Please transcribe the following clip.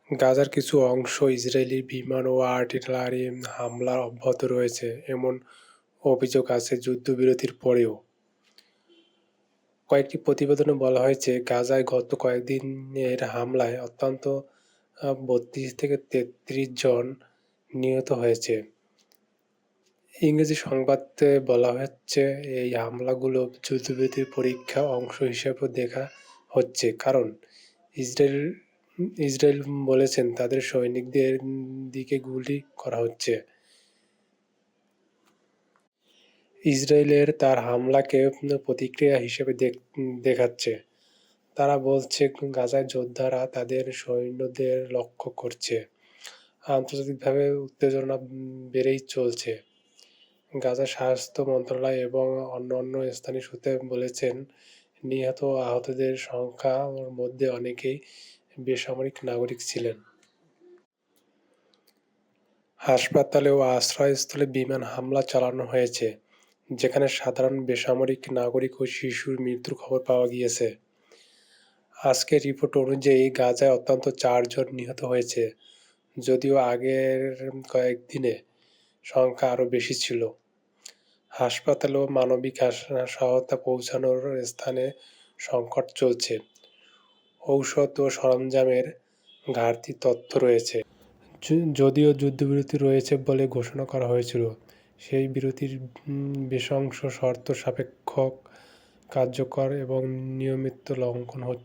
গাজার কিছু অংশ ইসরায়েলি বিমান ও আর্টিলারি হামলার অব্যাহত রয়েছে এমন অভিযোগ আছে যুদ্ধবিরতির পরেও। কয়েকটি প্রতিবেদনে বলা হয়েছে, গাজায় গত কয়েকদিনের হামলায় অন্তত ৩২ থেকে ৩৩ জন নিহত হয়েছে। ইংরেজি সংবাদে বলা হচ্ছে, এই হামলাগুলো যুদ্ধবিরতির পরীক্ষা অংশ হিসেবে দেখা হচ্ছে, কারণ ইসরায়েল ইসরায়েল বলেছেন তাদের সৈনিকদের দিকে গুলি করা হচ্ছে। ইসরায়েলের তার হামলাকে প্রতিক্রিয়া হিসেবে দেখাচ্ছে। তারা বলছে গাজায় যোদ্ধারা তাদের সৈন্যদের লক্ষ্য করছে। আন্তর্জাতিকভাবে উত্তেজনা বেড়েই চলছে। গাজা স্বাস্থ্য মন্ত্রণালয় এবং অন্যান্য স্থানীয় সূত্রে বলেছেন, নিহত ও আহতদের সংখ্যার মধ্যে অনেকেই বেসামরিক নাগরিক ছিলেন। হাসপাতালে ও আশ্রয়স্থলে বিমান হামলা চালানো হয়েছে, যেখানে সাধারণ বেসামরিক নাগরিক ও শিশুর মৃত্যুর খবর পাওয়া গিয়েছে। আজকের রিপোর্ট অনুযায়ী গাজায় অন্তত 4 জন নিহত হয়েছে, যদিও আগের কয়েকদিনে সংখ্যা আরও বেশি ছিল। হাসপাতালে ও মানবিক সহায়তা পৌঁছানোর স্থানে সংকট চলছে। ঔষধ ও সরঞ্জামের ঘাটতি তথ্য রয়েছে। যদিও যুদ্ধবিরতি রয়েছে বলে ঘোষণা করা হয়েছিল, সেই বিরতির বেশংশ শর্ত সাপেক্ষ, কার্যকর এবং নিয়মিত লঙ্ঘন হচ্ছে।